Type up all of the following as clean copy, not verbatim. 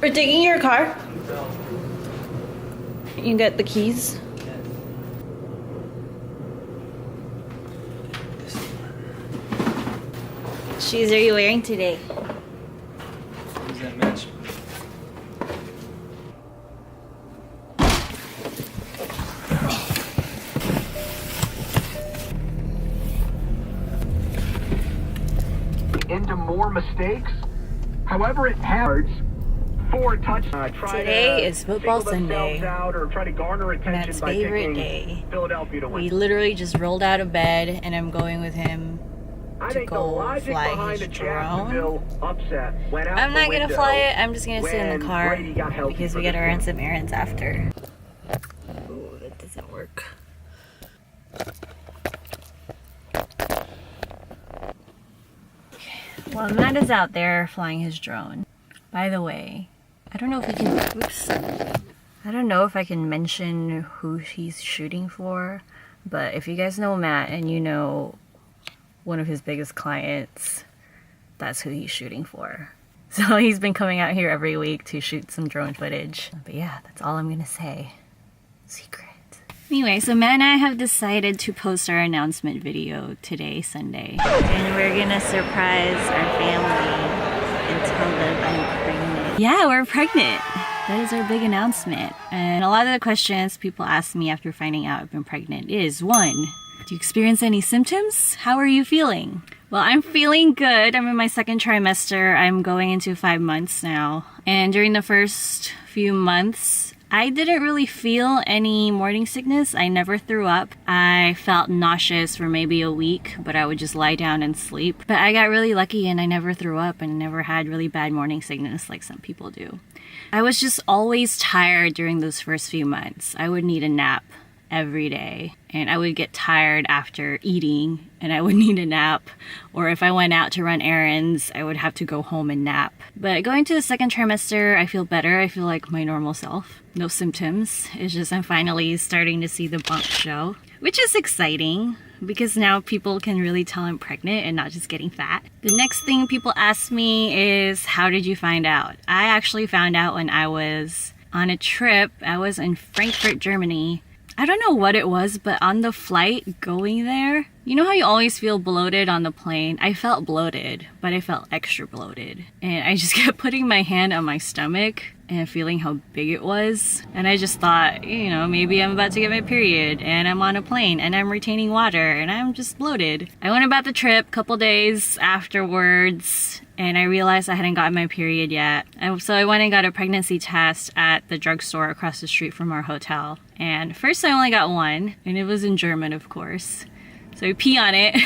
We're taking your car. You can get the keys. What shoes are you wearing today? Does that match? Into more mistakes. However, it hurts. 4 touchdowns. Today is football Sunday. Out or try to garner attention Matt's by favorite picking day. Philadelphia to win. We literally just rolled out of bed and I'm going with him I to think the go logic fly behind his the drone. Jacksonville upset went out I'm the not gonna window fly it, I'm just gonna sit in when the car Brady got healthy because for we gotta this run one. some errands after. Ooh, that doesn't work. Well, Matt is out there flying his drone. By the way, I don't know if we can, oops. I don't know if I can mention who he's shooting for, but if you guys know Matt and you know one of his biggest clients, that's who he's shooting for. So he's been coming out here every week to shoot some drone footage. But yeah, that's all I'm gonna say. Secret. Anyway, so Matt and I have decided to post our announcement video today, Sunday. And we're gonna surprise our family and tell them I'm pregnant. Yeah, we're pregnant. That is our big announcement. And a lot of the questions people ask me after finding out I've been pregnant is, 1, do you experience any symptoms? How are you feeling? Well, I'm feeling good. I'm in my 2nd trimester. I'm going into 5 months now. And during the first few months, I didn't really feel any morning sickness. I never threw up. I felt nauseous for maybe a week, but I would just lie down and sleep. But I got really lucky and I never threw up and never had really bad morning sickness like some people do. I was just always tired during those first few months. I would need a nap every day and I would get tired after eating and I would need a nap, or if I went out to run errands I would have to go home and nap. But going to the 2nd trimester, I feel better. I feel like my normal self. No symptoms. It's just I'm finally starting to see the bump show, which is exciting because now people can really tell I'm pregnant and not just getting fat. The next thing people ask me is, how did you find out? I actually found out when I was on a trip. I was in Frankfurt, Germany. I don't know what it was, but on the flight going there, you know how you always feel bloated on the plane? I felt bloated, but I felt extra bloated. And I just kept putting my hand on my stomach and feeling how big it was. And I just thought, you know, maybe I'm about to get my period and I'm on a plane and I'm retaining water and I'm just bloated. I went about the trip a couple days afterwards and I realized I hadn't gotten my period yet. And so I went and got a pregnancy test at the drugstore across the street from our hotel. And first I only got one, and it was in German, of course. So I pee on it.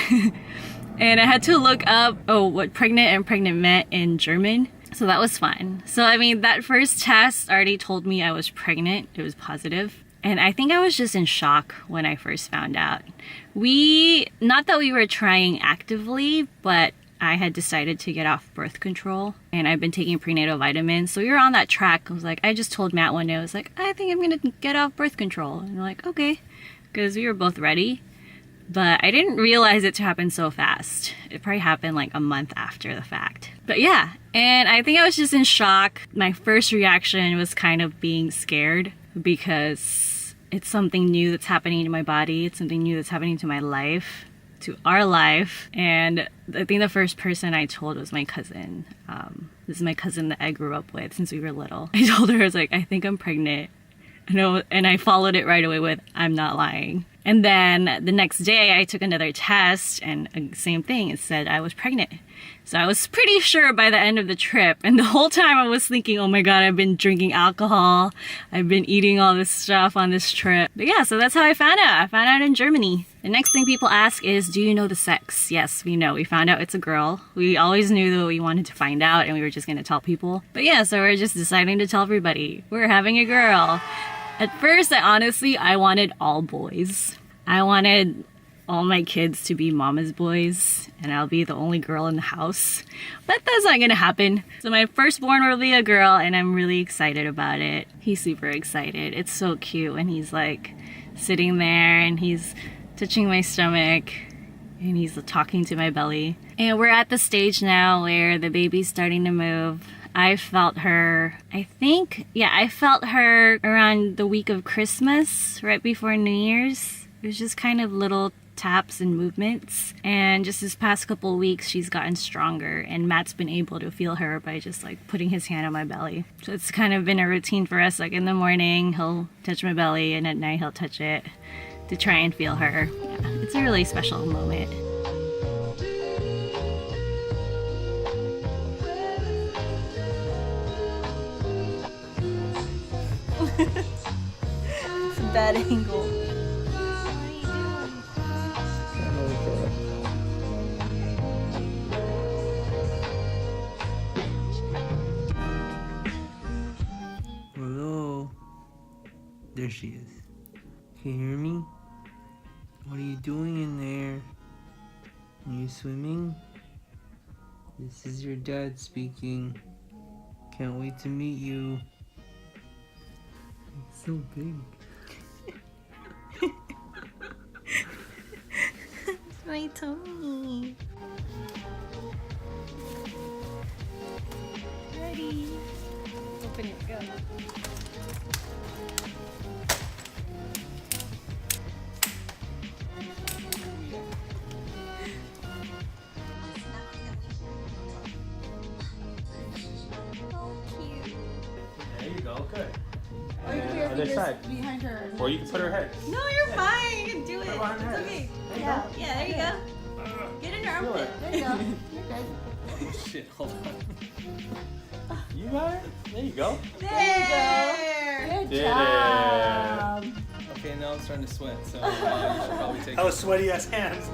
And I had to look up, what pregnant and pregnant meant in German. So that was fun. So I mean, that first test already told me I was pregnant. It was positive. And I think I was just in shock when I first found out. Not that we were trying actively, but I had decided to get off birth control and I've been taking prenatal vitamins. So we were on that track. I just told Matt one day, I was like, I think I'm gonna get off birth control. And we're like, okay, because we were both ready. But I didn't realize it to happen so fast. It probably happened like a month after the fact. But yeah, and I think I was just in shock. My first reaction was kind of being scared because it's something new that's happening to my body. It's something new that's happening to my life, to our life. And I think the first person I told was my cousin. This is my cousin that I grew up with since we were little. I told her, I was like, I think I'm pregnant. And I followed it right away with, I'm not lying. And then the next day I took another test and same thing, it said I was pregnant. So I was pretty sure by the end of the trip. And the whole time I was thinking, oh my God, I've been drinking alcohol. I've been eating all this stuff on this trip. But yeah, so that's how I found out. I found out in Germany. The next thing people ask is, do you know the sex? Yes, we know. We found out it's a girl. We always knew that we wanted to find out and we were just going to tell people. But yeah, so we're just deciding to tell everybody we're having a girl. At first, I wanted all boys. I wanted all my kids to be mama's boys and I'll be the only girl in the house. But that's not gonna happen. So my firstborn will be a girl and I'm really excited about it. He's super excited. It's so cute when he's like sitting there and he's touching my stomach and he's talking to my belly. And we're at the stage now where the baby's starting to move. I felt her, I felt her around the week of Christmas, right before New Year's. It was just kind of little taps and movements, and just this past couple weeks she's gotten stronger, and Matt's been able to feel her by just like putting his hand on my belly. So it's kind of been a routine for us. Like in the morning he'll touch my belly, and at night he'll touch it to try and feel her. Yeah, it's a really special moment. It's a bad angle. Hello. There she is. Can you hear me? What are you doing in there? Are you swimming? This is your dad speaking. Can't wait to meet you. It's so big. It's my tummy. Ready. Open it, go. There you go, good. Other side. Behind her. Or you can put her head. No, you're fine. You can do it. behind her. It's okay. Yeah. Yeah, there you go. Get in her Feel armpit. it. There you go. You're good. Oh shit, hold on. You got it? There you go. There. Good Did job. Okay, now I'm starting to sweat, so you should probably take That was sweaty ass hands.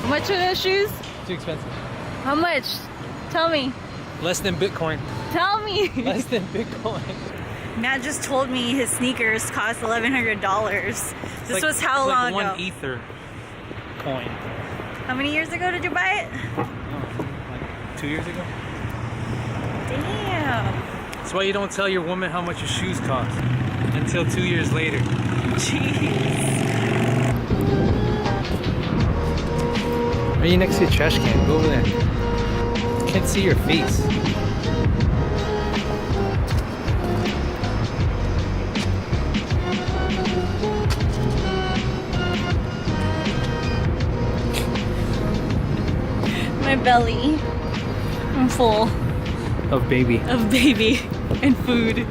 How much are those shoes? Too expensive. How much? Tell me. Less than Bitcoin. Tell me. Less than Bitcoin. Matt just told me his sneakers cost $1,100. This was how long ago? One Ether coin. How many years ago did you buy it? Like 2 years ago. Damn. That's why you don't tell your woman how much your shoes cost until 2 years later. Jeez. Are you next to the trash can? Go over there. Can't see your face. My belly. I'm full Of baby. of baby and food.